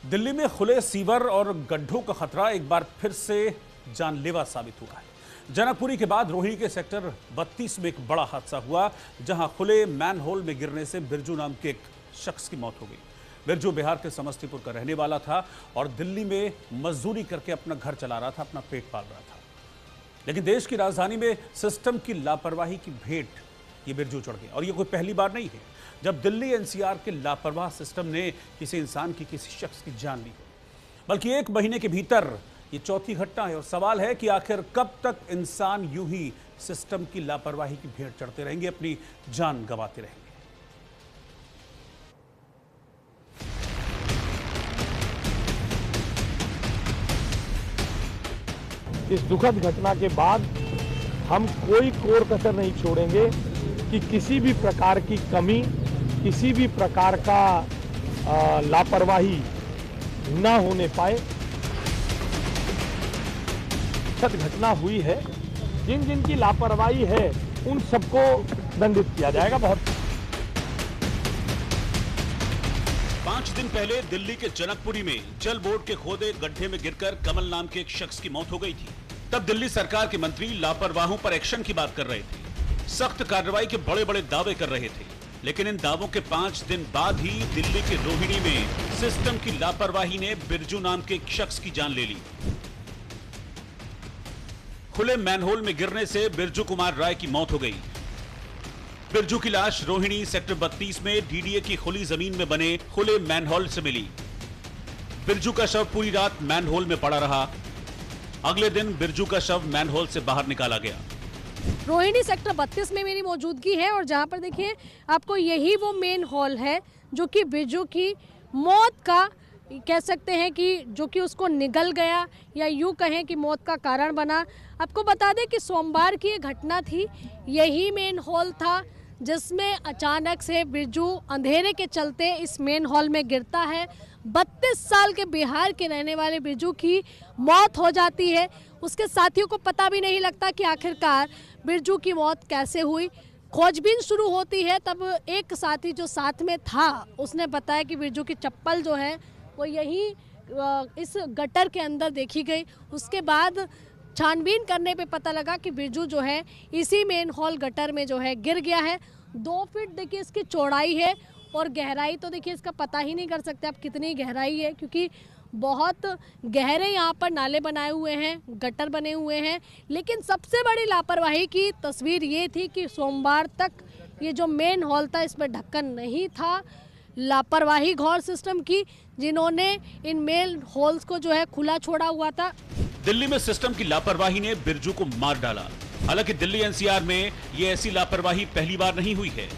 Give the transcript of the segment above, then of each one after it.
दिल्ली में खुले सीवर और गड्ढों का खतरा एक बार फिर से जानलेवा साबित हुआ है। जनकपुरी के बाद रोहिणी के सेक्टर 32 में एक बड़ा हादसा हुआ, जहां खुले मैनहोल में गिरने से बिरजू नाम के एक शख्स की मौत हो गई। बिरजू बिहार के समस्तीपुर का रहने वाला था और दिल्ली में मजदूरी करके अपना घर चला रहा था, अपना पेट पाल रहा था। लेकिन देश की राजधानी में सिस्टम की लापरवाही की भेंट ये बिरजू चढ़ गया। और ये कोई पहली बार नहीं है जब दिल्ली एनसीआर के लापरवाह सिस्टम ने किसी इंसान की, किसी शख्स की जान ली हो, बल्कि एक महीने के भीतर ये चौथी घटना है। और सवाल है कि आखिर कब तक इंसान यूं ही सिस्टम की लापरवाही की भेंट चढ़ते रहेंगे, अपनी जान गंवाते रहेंगे। इस दुखद घटना के बाद हम कोई कोर कसर नहीं छोड़ेंगे कि किसी भी प्रकार की कमी, किसी भी प्रकार का लापरवाही न होने पाए। दुखद घटना हुई है, जिन जिन की लापरवाही है उन सबको दंडित किया जाएगा। बहुत 5 दिन पहले दिल्ली के जनकपुरी में जल बोर्ड के खोदे गड्ढे में गिरकर कमल नाम के एक शख्स की मौत हो गई थी। तब दिल्ली सरकार के मंत्री लापरवाहों पर एक्शन की बात कर रहे थे, सख्त कार्रवाई के बड़े बड़े दावे कर रहे थे। लेकिन इन दावों के 5 दिन बाद ही दिल्ली के रोहिणी में सिस्टम की लापरवाही ने बिरजू नाम के एक शख्स की जान ले ली। खुले मैनहोल में गिरने से बिरजू कुमार राय की मौत हो गई। बिरजू की लाश रोहिणी सेक्टर 32 में डीडीए की खुली जमीन में बने खुले मैनहोल से मिली। बिरजू का शव पूरी रात मैनहोल में पड़ा रहा। अगले दिन बिरजू का शव मैनहोल से बाहर निकाला गया। रोहिणी सेक्टर 32 में मेरी मौजूदगी है और जहां पर देखिए आपको यही वो मेन हॉल है जो कि बिरजू की मौत का कह सकते हैं कि जो कि उसको निगल गया या यूं कहें कि मौत का कारण बना। आपको बता दें कि सोमवार की ये घटना थी। यही मेन हॉल था जिसमें अचानक से बिरजू अंधेरे के चलते इस मेन हॉल में गिरता है। 32 साल के बिहार के रहने वाले बिरजू की मौत हो जाती है। उसके साथियों को पता भी नहीं लगता कि आखिरकार बिरजू की मौत कैसे हुई। खोजबीन शुरू होती है, तब एक साथी जो साथ में था उसने बताया कि बिरजू की चप्पल जो है वो यही इस गटर के अंदर देखी गई। उसके बाद छानबीन करने पे पता लगा कि बिरजू जो है इसी मेन हॉल गटर में जो है गिर गया है। 2 फीट देखिए इसकी चौड़ाई है और गहराई तो देखिए इसका पता ही नहीं कर सकते आप कितनी गहराई है, क्योंकि बहुत गहरे यहाँ पर नाले बनाए हुए हैं, गटर बने हुए हैं। लेकिन सबसे बड़ी लापरवाही की तस्वीर ये थी कि सोमवार तक ये जो मेन हॉल था इसमें ढक्कन नहीं था। लापरवाही घोर सिस्टम की, जिन्होंने इन मेन हॉल्स को जो है खुला छोड़ा हुआ था। दिल्ली में सिस्टम की लापरवाही ने बिरजू को मार डाला। हालांकि दिल्ली एनसीआर में ये ऐसी लापरवाही पहली बार नहीं हुई है,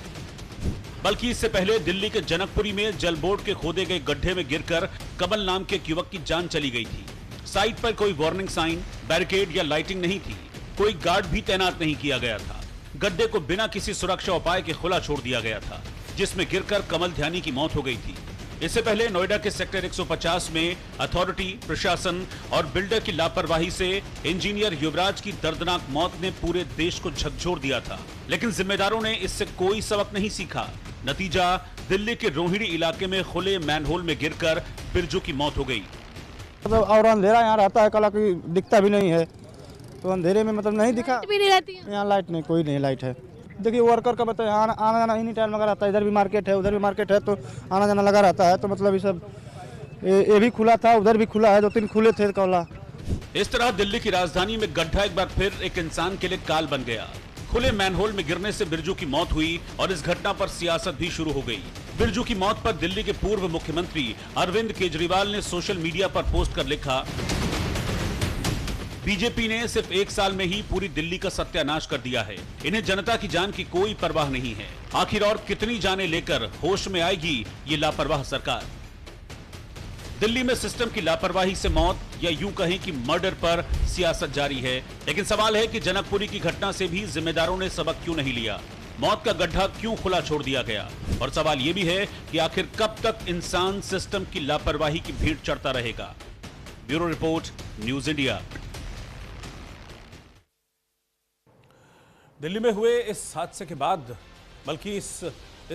बल्कि इससे पहले दिल्ली के जनकपुरी में जल बोर्ड के खोदे गए गड्ढे में गिरकर कमल नाम के एक युवक की जान चली गई थी। साइट पर कोई वार्निंग साइन, बैरिकेड या लाइटिंग नहीं थी। कोई गार्ड भी तैनात नहीं किया गया था। गड्ढे को बिना किसी सुरक्षा उपाय के खुला छोड़ दिया गया था, जिसमें गिरकर कमल ध्यानी की मौत हो गई थी। इससे पहले नोएडा के सेक्टर 150 में अथॉरिटी, प्रशासन और बिल्डर की लापरवाही से इंजीनियर युवराज की दर्दनाक मौत ने पूरे देश को झकझोर दिया था। लेकिन जिम्मेदारों ने इससे कोई सबक नहीं सीखा। नतीजा, दिल्ली के रोहिणी इलाके में खुले मैनहोल में गिरकर बिरजू की मौत हो गई। मतलब और अंधेरा यहाँ रहता है, कला कोई दिखता भी नहीं है, तो अंधेरे में मतलब नहीं दिखा। भी नहीं रहती है यहाँ लाइट नहीं, कोई नहीं लाइट है। देखिए वर्कर का बताए आना जाना एनी टाइम लगा रहता है। इधर भी मार्केट है, उधर भी मार्केट है, तो आना जाना लगा रहता है। तो मतलब ये सब ये भी खुला था, उधर भी खुला है, 2-3 खुले थे कौला। इस तरह दिल्ली की राजधानी में गड्ढा एक बार फिर एक इंसान के लिए काल बन गया। खुले मैनहोल में गिरने से बिरजू की मौत हुई और इस घटना पर सियासत भी शुरू हो गई। बिरजू की मौत पर दिल्ली के पूर्व मुख्यमंत्री अरविंद केजरीवाल ने सोशल मीडिया पर पोस्ट कर लिखा, बीजेपी ने सिर्फ 1 साल में ही पूरी दिल्ली का सत्यानाश कर दिया है। इन्हें जनता की जान की कोई परवाह नहीं है। आखिर और कितनी जानें लेकर होश में आएगी ये लापरवाह सरकार। दिल्ली में सिस्टम की लापरवाही से मौत या यूं कहें कि मर्डर पर सियासत जारी है। लेकिन सवाल है कि जनकपुरी की घटना से भी जिम्मेदारों ने सबक क्यों नहीं लिया? मौत का गड्ढा क्यों खुला छोड़ दिया गया? और सवाल यह भी है कि आखिर कब तक इंसान सिस्टम की लापरवाही की भेंट चढ़ता रहेगा? Bureau report, news India. Delhi में हुए इस हादसे के बाद, बल्कि इस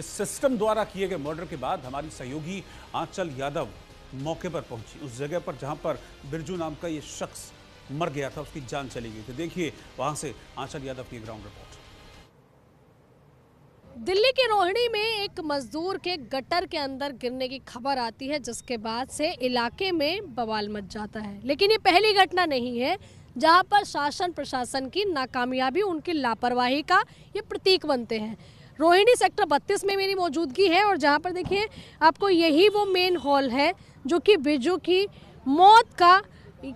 सिस्टम द्वारा किए गए मर्डर के बाद हमारी सहयोगी आंचल यादव मौके पर पहुंची, उस जगह पर जहां पर बिरजू नाम का ये शख्स मर गया था, उसकी जान चली गई थी। देखिए वहां से आंचल यादव की ग्राउंड रिपोर्ट। दिल्ली के रोहिणी में एक मजदूर के गटर के अंदर गिरने की खबर आती है, जिसके बाद से इलाके में बवाल मच जाता है। लेकिन ये पहली घटना नहीं है जहां पर शासन प्रशासन की नाकामयाबी, उनकी लापरवाही का ये प्रतीक बनते हैं। रोहिणी सेक्टर 32 में मेरी मौजूदगी है और जहां पर देखिए आपको यही वो मेन हॉल है जो कि बिरजू की मौत का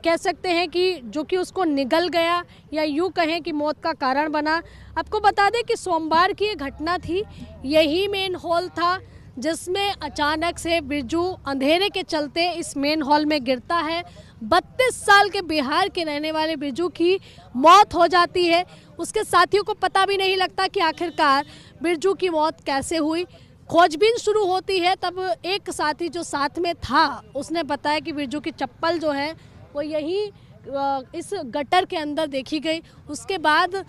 कह सकते हैं कि जो कि उसको निगल गया या यूँ कहें कि मौत का कारण बना। आपको बता दें कि सोमवार की ये घटना थी। यही मेन हॉल था जिसमें अचानक से बिरजू अंधेरे के चलते इस मेन हॉल में गिरता है। 32 साल के बिहार के रहने वाले बिरजू की मौत हो जाती है। उसके साथियों को पता भी नहीं लगता कि आखिरकार बिरजू की मौत कैसे हुई। खोजबीन शुरू होती है, तब एक साथी जो साथ में था उसने बताया कि बिरजू की चप्पल जो है वो यही इस गटर के अंदर देखी गई। उसके बाद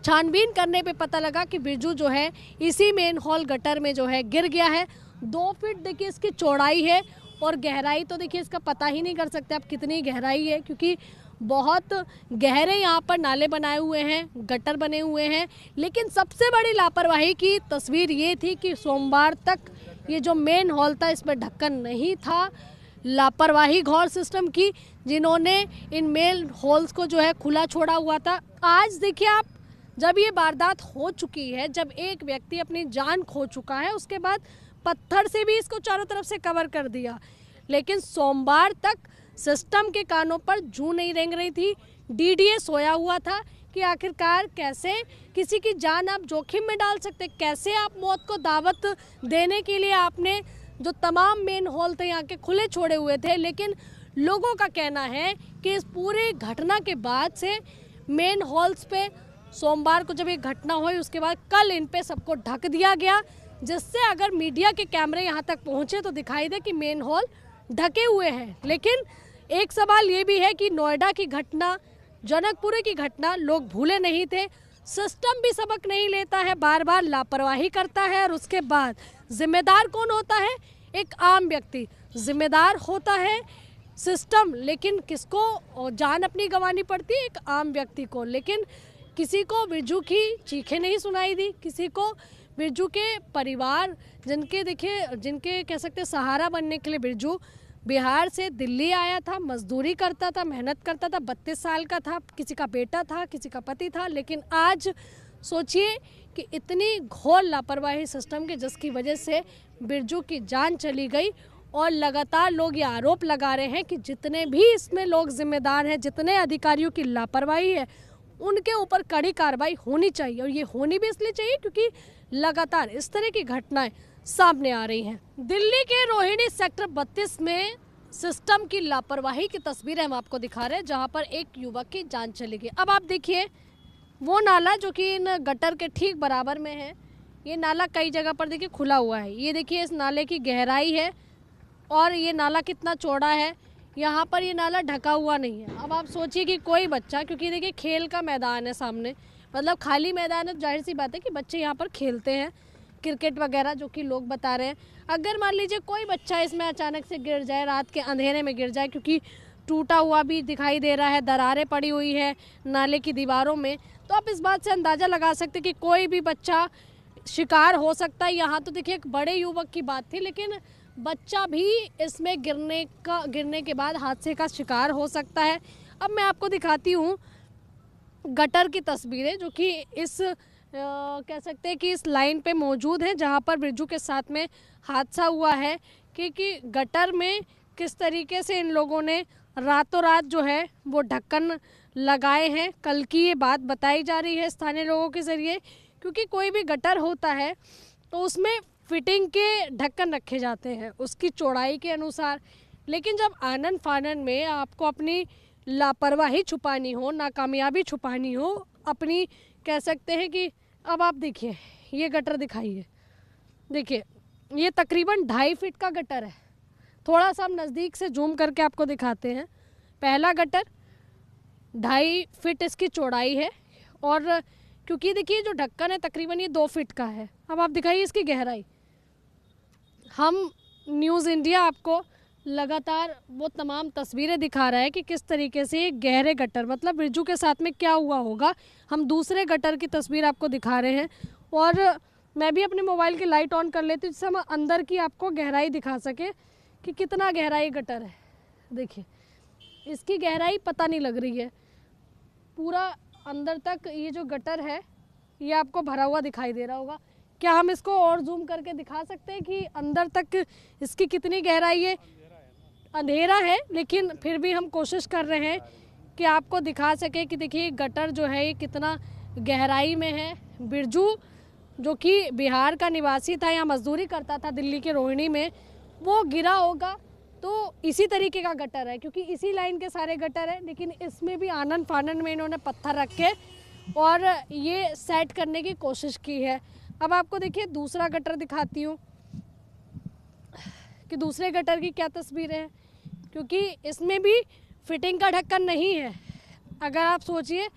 छानबीन करने पे पता लगा कि बिरजू जो है इसी मेन हॉल गटर में जो है गिर गया है। 2 फीट देखिए इसकी चौड़ाई है और गहराई तो देखिए इसका पता ही नहीं कर सकते आप कितनी गहराई है, क्योंकि बहुत गहरे यहाँ पर नाले बनाए हुए हैं, गटर बने हुए हैं। लेकिन सबसे बड़ी लापरवाही की तस्वीर ये थी कि सोमवार तक ये जो मेन हॉल था इसमें ढक्कन नहीं था। लापरवाही घोर सिस्टम की, जिन्होंने इन मेन हॉल्स को जो है खुला छोड़ा हुआ था। आज देखिए आप, जब ये वारदात हो चुकी है, जब एक व्यक्ति अपनी जान खो चुका है, उसके बाद पत्थर से भी इसको चारों तरफ से कवर कर दिया। लेकिन सोमवार तक सिस्टम के कानों पर जूं नहीं रेंग रही थी। डीडीए सोया हुआ था कि आखिरकार कैसे किसी की जान आप जोखिम में डाल सकते, कैसे आप मौत को दावत देने के लिए आपने जो तमाम मेन हॉल थे यहाँ के खुले छोड़े हुए थे। लेकिन लोगों का कहना है कि इस पूरी घटना के बाद से मेन हॉल्स पे सोमवार को जब ये घटना हुई उसके बाद कल इन पे सबको ढक दिया गया, जिससे अगर मीडिया के कैमरे यहाँ तक पहुँचे तो दिखाई दे कि मेन हॉल ढके हुए हैं। लेकिन एक सवाल ये भी है कि नोएडा की घटना, जनकपुरी की घटना लोग भूले नहीं थे। सिस्टम भी सबक नहीं लेता है, बार बार लापरवाही करता है और उसके बाद जिम्मेदार कौन होता है? एक आम व्यक्ति। जिम्मेदार होता है सिस्टम, लेकिन किसको जान अपनी गंवानी पड़ती है? एक आम व्यक्ति को। लेकिन किसी को बिरजू की चीखें नहीं सुनाई दी, किसी को बिरजू के परिवार जिनके कह सकते सहारा बनने के लिए बिरजू बिहार से दिल्ली आया था, मजदूरी करता था, मेहनत करता था, 32 साल का था, किसी का बेटा था, किसी का पति था। लेकिन आज सोचिए कि इतनी घोर लापरवाही सिस्टम के जिसकी वजह से बिरजू की जान चली गई। और लगातार लोग ये आरोप लगा रहे हैं कि जितने भी इसमें लोग जिम्मेदार हैं, जितने अधिकारियों की लापरवाही है, उनके ऊपर कड़ी कार्रवाई होनी चाहिए। और ये होनी भी इसलिए चाहिए क्योंकि लगातार इस तरह की घटनाएं सामने आ रही हैं। दिल्ली के रोहिणी सेक्टर 32 में सिस्टम की लापरवाही की तस्वीरें हम आपको दिखा रहे हैं, जहां पर एक युवक की जान चली गई। अब आप देखिए वो नाला जो कि इन गटर के ठीक बराबर में है, ये नाला कई जगह पर देखिए खुला हुआ है। ये देखिए इस नाले की गहराई है और ये नाला कितना चौड़ा है। यहाँ पर ये नाला ढका हुआ नहीं है। अब आप सोचिए कि कोई बच्चा, क्योंकि देखिए खेल का मैदान है सामने, मतलब खाली मैदान है, तो जाहिर सी बात है कि बच्चे यहाँ पर खेलते हैं क्रिकेट वगैरह, जो कि लोग बता रहे हैं। अगर मान लीजिए कोई बच्चा इसमें अचानक से गिर जाए, रात के अंधेरे में गिर जाए, क्योंकि टूटा हुआ भी दिखाई दे रहा है, दरारें पड़ी हुई है नाले की दीवारों में, तो आप इस बात से अंदाज़ा लगा सकते कि कोई भी बच्चा शिकार हो सकता है। यहाँ तो देखिए एक बड़े युवक की बात थी, लेकिन बच्चा भी इसमें गिरने के बाद हादसे का शिकार हो सकता है। अब मैं आपको दिखाती हूँ गटर की तस्वीरें, जो कि इस कह सकते हैं कि इस लाइन पे मौजूद है जहाँ पर बिरजू के साथ में हादसा हुआ है। कि गटर में किस तरीके से इन लोगों ने रातों रात जो है वो ढक्कन लगाए हैं। कल की ये बात बताई जा रही है स्थानीय लोगों के ज़रिए, क्योंकि कोई भी गटर होता है तो उसमें फिटिंग के ढक्कन रखे जाते हैं उसकी चौड़ाई के अनुसार। लेकिन जब आनन फानन में आपको अपनी लापरवाही छुपानी हो, नाकामयाबी छुपानी हो, अपनी कह सकते हैं कि अब आप देखिए ये गटर दिखाइए, देखिए ये तकरीबन 2.5 फीट का गटर है। थोड़ा सा हम नज़दीक से जूम करके आपको दिखाते हैं। पहला गटर 2.5 फीट इसकी चौड़ाई है और क्योंकि देखिए जो ढक्कन है तकरीबन ये 2 फीट का है। अब आप दिखाइए इसकी गहराई। हम न्यूज़ इंडिया आपको लगातार वो तमाम तस्वीरें दिखा रहा है कि किस तरीके से गहरे गटर, मतलब बिरजू के साथ में क्या हुआ होगा। हम दूसरे गटर की तस्वीर आपको दिखा रहे हैं और मैं भी अपने मोबाइल की लाइट ऑन कर लेती हूँ जिससे हम अंदर की आपको गहराई दिखा सके कि कितना गहराई गटर है। देखिए इसकी गहराई पता नहीं लग रही है, पूरा अंदर तक ये जो गटर है ये आपको भरा हुआ दिखाई दे रहा होगा। क्या हम इसको और जूम करके दिखा सकते हैं कि अंदर तक इसकी कितनी गहराई है? अंधेरा है लेकिन फिर भी हम कोशिश कर रहे हैं कि आपको दिखा सके कि देखिए गटर जो है ये कितना गहराई में है। बिरजू जो कि बिहार का निवासी था, यहाँ मजदूरी करता था दिल्ली के रोहिणी में, वो गिरा होगा तो इसी तरीके का गटर है, क्योंकि इसी लाइन के सारे गटर है। लेकिन इसमें भी आनन फानन में इन्होंने पत्थर रख के और ये सेट करने की कोशिश की है। अब आपको देखिए दूसरा गटर दिखाती हूँ कि दूसरे गटर की क्या तस्वीरें हैं, क्योंकि इसमें भी फिटिंग का ढक्कन नहीं है। अगर आप सोचिए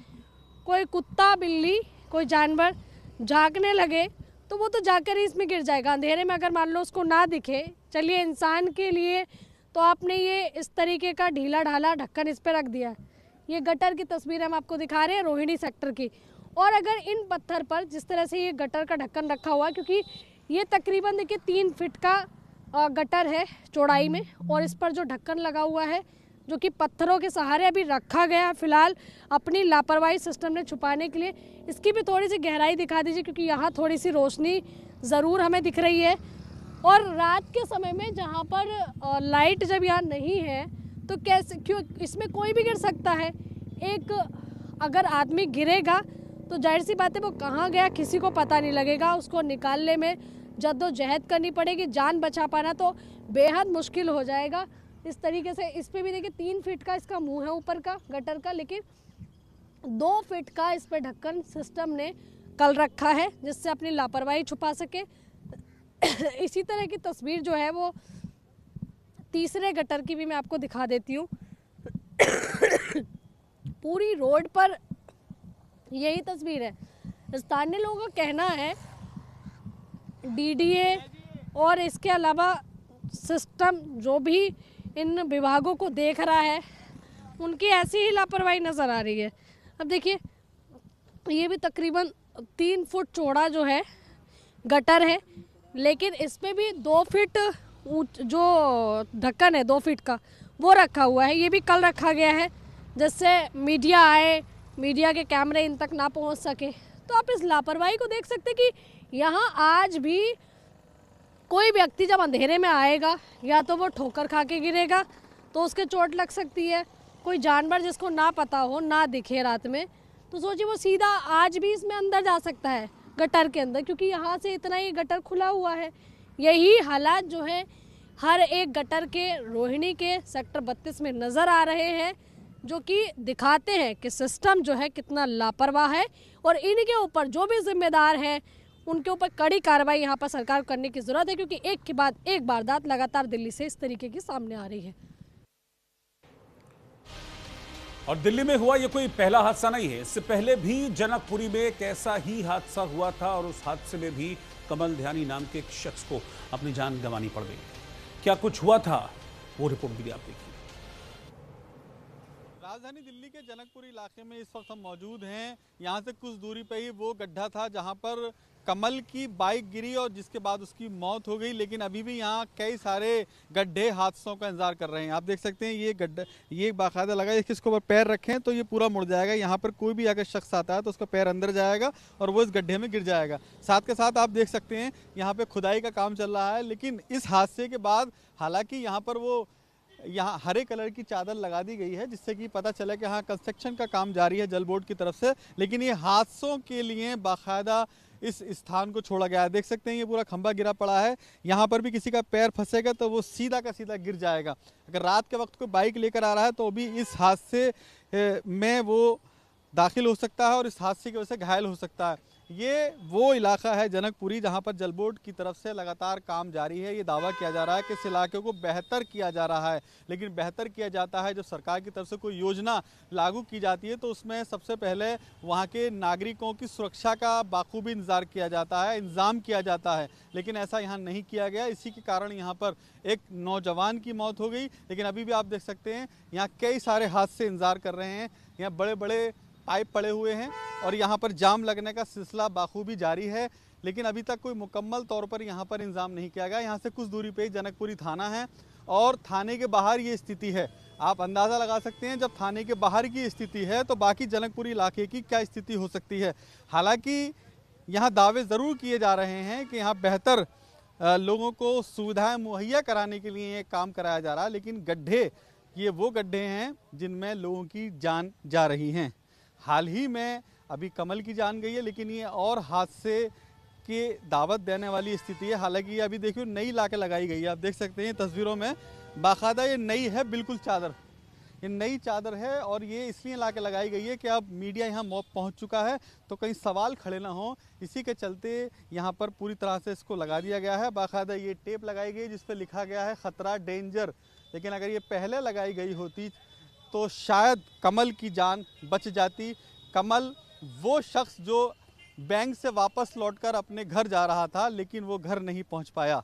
कोई कुत्ता बिल्ली कोई जानवर झांकने लगे तो वो तो जाकर ही इसमें गिर जाएगा अंधेरे में, अगर मान लो उसको ना दिखे। चलिए इंसान के लिए तो आपने ये इस तरीके का ढीला ढाला ढक्कन इस पर रख दिया। ये गटर की तस्वीर हम आपको दिखा रहे हैं रोहिणी सेक्टर की। और अगर इन पत्थर पर जिस तरह से ये गटर का ढक्कन रखा हुआ है, क्योंकि ये तकरीबन देखिए 3 फीट का गटर है चौड़ाई में, और इस पर जो ढक्कन लगा हुआ है जो कि पत्थरों के सहारे अभी रखा गया फिलहाल अपनी लापरवाही सिस्टम ने छुपाने के लिए। इसकी भी थोड़ी सी गहराई दिखा दीजिए, क्योंकि यहाँ थोड़ी सी रोशनी ज़रूर हमें दिख रही है। और रात के समय में जहाँ पर लाइट जब यहाँ नहीं है तो कैसे, क्यों इसमें कोई भी गिर सकता है। एक अगर आदमी गिरेगा तो जाहिर सी बात है वो कहाँ गया किसी को पता नहीं लगेगा, उसको निकालने में जद्दोजहद करनी पड़ेगी, जान बचा पाना तो बेहद मुश्किल हो जाएगा। इस तरीके से इस पे भी देखिए 3 फीट का इसका मुंह है ऊपर का गटर का, लेकिन 2 फीट का इस पे ढक्कन सिस्टम ने कल रखा है जिससे अपनी लापरवाही छुपा सके। इसी तरह की तस्वीर जो है वो तीसरे गटर की भी मैं आपको दिखा देती हूँ। पूरी रोड पर यही तस्वीर है। स्थानीय लोगों का कहना है डीडीए और इसके अलावा सिस्टम जो भी इन विभागों को देख रहा है उनकी ऐसी ही लापरवाही नज़र आ रही है। अब देखिए ये भी तकरीबन 3 फुट चौड़ा जो है गटर है, लेकिन इसमें भी 2 फीट जो ढक्कन है 2 फीट का वो रखा हुआ है। ये भी कल रखा गया है जिससे मीडिया आए, मीडिया के कैमरे इन तक ना पहुंच सके। तो आप इस लापरवाही को देख सकते कि यहाँ आज भी कोई व्यक्ति जब अंधेरे में आएगा या तो वो ठोकर खा के गिरेगा तो उसके चोट लग सकती है। कोई जानवर जिसको ना पता हो ना दिखे रात में तो सोचिए वो सीधा आज भी इसमें अंदर जा सकता है गटर के अंदर, क्योंकि यहाँ से इतना ही गटर खुला हुआ है। यही हालात जो है हर एक गटर के रोहिणी के सेक्टर 32 में नज़र आ रहे हैं, जो कि दिखाते हैं कि सिस्टम जो है कितना लापरवाह है और इनके ऊपर जो भी जिम्मेदार हैं उनके ऊपर कड़ी कार्रवाई यहाँ पर सरकार करने की ज़रूरत है, क्योंकि एक के बाद एक वारदात लगातार दिल्ली से इस तरीके की सामने आ रही है। और दिल्ली में हुआ ये कोई पहला हादसा नहीं है, इससे पहले भी जनकपुरी में एक ऐसा ही हादसा हुआ था और उस हादसे में भी कमल ध्यानी नाम के एक शख्स को अपनी जान गंवानी पड़ गई। क्या कुछ हुआ था वो रिपोर्ट भी आप देखिए। राजधानी दिल्ली के जनकपुरी इलाके में इस वक्त हम मौजूद हैं। यहाँ से कुछ दूरी पे ही वो गड्ढा था जहाँ पर कमल की बाइक गिरी और जिसके बाद उसकी मौत हो गई, लेकिन अभी भी यहाँ कई सारे गड्ढे हादसों का इंतजार कर रहे हैं। आप देख सकते हैं ये गड्ढा, ये बाकायदा लगा है, इसके ऊपर पैर रखें तो ये पूरा मुड़ जाएगा। यहाँ पर कोई भी अगर शख्स आता है तो उसका पैर अंदर जाएगा और वो इस गड्ढे में गिर जाएगा। साथ के साथ आप देख सकते हैं यहाँ पे खुदाई का काम चल रहा है, लेकिन इस हादसे के बाद हालांकि यहाँ पर वो यहाँ हरे कलर की चादर लगा दी गई है जिससे कि पता चला कि हाँ कंस्ट्रक्शन का काम जारी है जल बोर्ड की तरफ से, लेकिन ये हादसों के लिए बाकायदा इस स्थान को छोड़ा गया है। देख सकते हैं ये पूरा खंभा गिरा पड़ा है, यहाँ पर भी किसी का पैर फंसेगा तो वो सीधा का सीधा गिर जाएगा। अगर रात के वक्त कोई बाइक लेकर आ रहा है तो भी इस हादसे में वो दाखिल हो सकता है और इस हादसे की वजह से घायल हो सकता है। ये वो इलाका है जनकपुरी जहां पर जल बोर्ड की तरफ से लगातार काम जारी है। ये दावा किया जा रहा है कि इस इलाके को बेहतर किया जा रहा है, लेकिन बेहतर किया जाता है जब सरकार की तरफ से कोई योजना लागू की जाती है तो उसमें सबसे पहले वहां के नागरिकों की सुरक्षा का बाखूबी इंतजार किया जाता है, इंतजाम किया जाता है, लेकिन ऐसा यहाँ नहीं किया गया। इसी के कारण यहाँ पर एक नौजवान की मौत हो गई। लेकिन अभी भी आप देख सकते हैं यहाँ कई सारे हादसे इंतजार कर रहे हैं। यहाँ बड़े बड़े पाइप पड़े हुए हैं और यहाँ पर जाम लगने का सिलसिला बाखूबी जारी है, लेकिन अभी तक कोई मुकम्मल तौर पर यहाँ पर इंतजाम नहीं किया गया। यहाँ से कुछ दूरी पे ही जनकपुरी थाना है और थाने के बाहर ये स्थिति है। आप अंदाज़ा लगा सकते हैं जब थाने के बाहर की स्थिति है तो बाकी जनकपुरी इलाके की क्या स्थिति हो सकती है। हालांकि यहाँ दावे ज़रूर किए जा रहे हैं कि यहाँ बेहतर लोगों को सुविधाएं मुहैया कराने के लिए ये काम कराया जा रहा है, लेकिन गड्ढे ये वो गड्ढे हैं जिनमें लोगों की जान जा रही हैं। हाल ही में अभी कमल की जान गई है, लेकिन ये और हादसे की दावत देने वाली स्थिति है। हालांकि ये अभी देखिए नई लाके लगाई गई है, आप देख सकते हैं तस्वीरों में बाकायदा ये नई है, बिल्कुल चादर, ये नई चादर है और ये इसलिए लाके लगाई गई है कि अब मीडिया यहाँ पहुँच चुका है तो कहीं सवाल खड़े ना हो, इसी के चलते यहाँ पर पूरी तरह से इसको लगा दिया गया है। बाकायदा ये टेप लगाई गई जिस पर लिखा गया है खतरा डेंजर, लेकिन अगर ये पहले लगाई गई होती तो शायद कमल की जान बच जाती। कमल वो शख्स जो बैंक से वापस लौटकर अपने घर जा रहा था, लेकिन वो घर नहीं पहुंच पाया,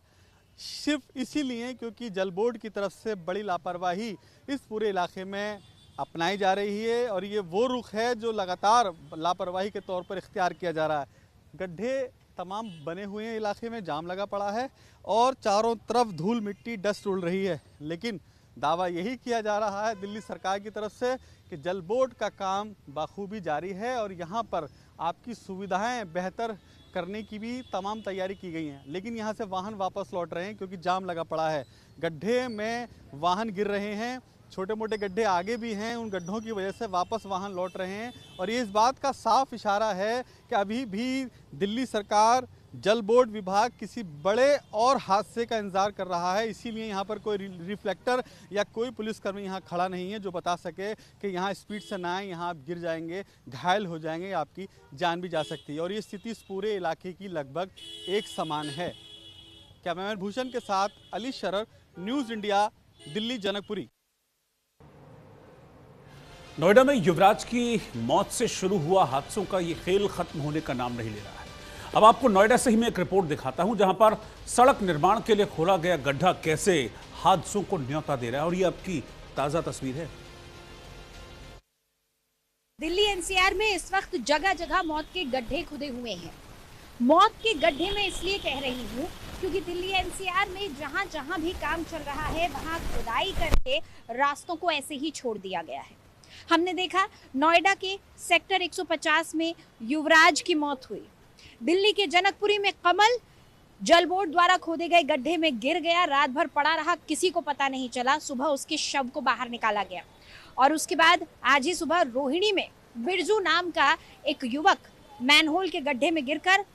सिर्फ इसीलिए क्योंकि जल बोर्ड की तरफ से बड़ी लापरवाही इस पूरे इलाके में अपनाई जा रही है और ये वो रुख है जो लगातार लापरवाही के तौर पर इख्तियार किया जा रहा है। गड्ढे तमाम बने हुए हैं, इलाके में जाम लगा पड़ा है और चारों तरफ धूल मिट्टी डस्ट उड़ रही है, लेकिन दावा यही किया जा रहा है दिल्ली सरकार की तरफ से कि जल बोर्ड का काम बाखूबी जारी है और यहाँ पर आपकी सुविधाएं बेहतर करने की भी तमाम तैयारी की गई हैं। लेकिन यहाँ से वाहन वापस लौट रहे हैं क्योंकि जाम लगा पड़ा है, गड्ढे में वाहन गिर रहे हैं, छोटे मोटे गड्ढे आगे भी हैं, उन गड्ढों की वजह से वापस वाहन लौट रहे हैं और ये इस बात का साफ इशारा है कि अभी भी दिल्ली सरकार जल बोर्ड विभाग किसी बड़े और हादसे का इंतजार कर रहा है। इसीलिए यहाँ पर कोई रिफ्लेक्टर या कोई पुलिसकर्मी यहाँ खड़ा नहीं है जो बता सके कि यहाँ स्पीड से ना आए, यहाँ आप गिर जाएंगे, घायल हो जाएंगे, आपकी जान भी जा सकती है। और ये स्थिति इस पूरे इलाके की लगभग एक समान है। कैमरामैन भूषण के साथ अली शरर, न्यूज़ इंडिया, दिल्ली जनकपुरी। नोएडा में युवराज की मौत से शुरू हुआ हादसों का ये खेल खत्म होने का नाम नहीं ले रहा है। अब आपको नोएडा से ही मैं एक रिपोर्ट दिखाता हूं जहां पर सड़क निर्माण के लिए खोला गया गड्ढा कैसे हादसों को न्योता दे रहा है और ये आपकी ताजा तस्वीर है। दिल्ली एनसीआर में इस वक्त जगह जगह मौत के गड्ढे खुदे हुए हैं। मौत के गड्ढे में इसलिए कह रही हूँ क्योंकि दिल्ली एनसीआर में जहां जहां भी काम चल रहा है वहां खुदाई करके रास्तों को ऐसे ही छोड़ दिया गया है। हमने देखा नोएडा के सेक्टर 150 में युवराज की मौत हुई, दिल्ली के जनकपुरी में कमल जल बोर्ड द्वारा खोदे गए गड्ढे में गिर गया, रात भर पड़ा रहा, किसी को पता नहीं चला, सुबह उसके शव को बाहर निकाला गया और उसके बाद आज ही सुबह रोहिणी में बिरजू नाम का एक युवक मैनहोल के गड्ढे में गिरकर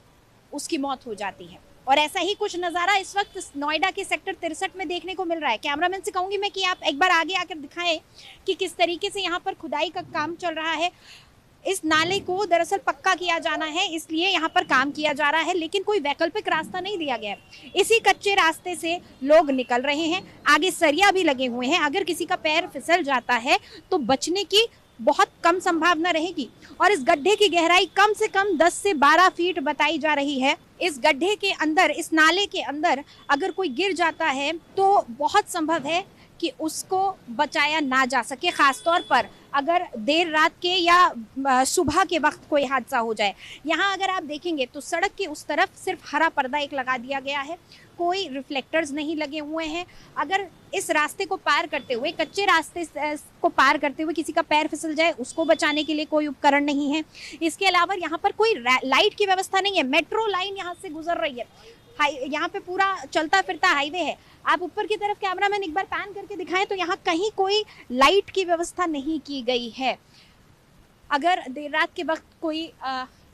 उसकी मौत हो जाती है। और ऐसा ही कुछ नज़ारा इस वक्त नोएडा के सेक्टर 63 में देखने को मिल रहा है। कैमरामैन से कहूंगी मैं कि आप एक बार आगे आकर दिखाएं कि किस तरीके से यहाँ पर खुदाई का काम चल रहा है। इस नाले को दरअसल पक्का किया जाना है, इसलिए यहाँ पर काम किया जा रहा है, लेकिन कोई वैकल्पिक रास्ता नहीं दिया गया है। इसी कच्चे रास्ते से लोग निकल रहे हैं, आगे सरिया भी लगे हुए हैं, अगर किसी का पैर फिसल जाता है तो बचने की बहुत कम संभावना रहेगी। और इस गड्ढे की गहराई कम से कम 10 से 12 फीट बताई जा रही है। इस गड्ढे के अंदर, इस नाले के अंदर अगर कोई गिर जाता है तो बहुत संभव है कि उसको बचाया ना जा सके, खासतौर पर अगर देर रात के या सुबह के वक्त कोई हादसा हो जाए। यहाँ अगर आप देखेंगे तो सड़क के उस तरफ सिर्फ हरा पर्दा एक लगा दिया गया है, कोई रिफ्लेक्टर्स नहीं लगे हुए हैं। अगर इस रास्ते को पार करते हुए, कच्चे रास्ते को पार करते हुए किसी का पैर फिसल जाए, उसको बचाने के लिए कोई उपकरण नहीं है। इसके अलावा यहाँ पर कोई लाइट की व्यवस्था नहीं है, मेट्रो लाइन यहाँ से गुजर रही है, यहाँ पे पूरा चलता फिरता हाईवे है। आप ऊपर की तरफ कैमरामैन एक बार पैन करके दिखाएं तो यहाँ कहीं कोई लाइट की व्यवस्था नहीं की गई है। अगर देर रात के वक्त कोई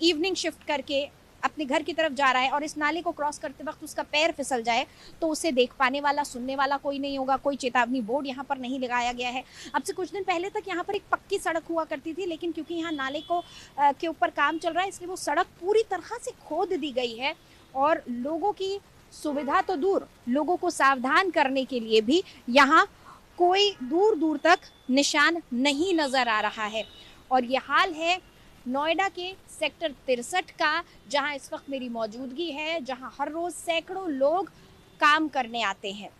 इवनिंग शिफ्ट करके अपने घर की तरफ जा रहा है और इस नाले को क्रॉस करते वक्त उसका पैर फिसल जाए तो उसे देख पाने वाला, सुनने वाला कोई नहीं होगा। कोई चेतावनी बोर्ड यहाँ पर नहीं लगाया गया है। अब से कुछ दिन पहले तक यहाँ पर एक पक्की सड़क हुआ करती थी, लेकिन क्योंकि यहाँ नाले को के ऊपर काम चल रहा है इसलिए वो सड़क पूरी तरह से खोद दी गई है और लोगों की सुविधा तो दूर, लोगों को सावधान करने के लिए भी यहाँ कोई दूर दूर तक निशान नहीं नजर आ रहा है। और ये हाल है नोएडा के सेक्टर 63 का, जहां इस वक्त मेरी मौजूदगी है, जहां हर रोज सैकड़ों लोग काम करने आते हैं।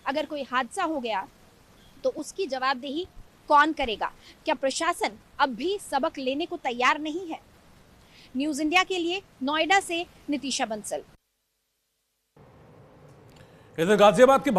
अगर कोई हादसा हो गया तो उसकी जवाबदेही कौन करेगा? क्या प्रशासन अब भी सबक लेने को तैयार नहीं है? न्यूज़ इंडिया के लिए नोएडा से नितिशा बंसल। इधर गाजियाबाद के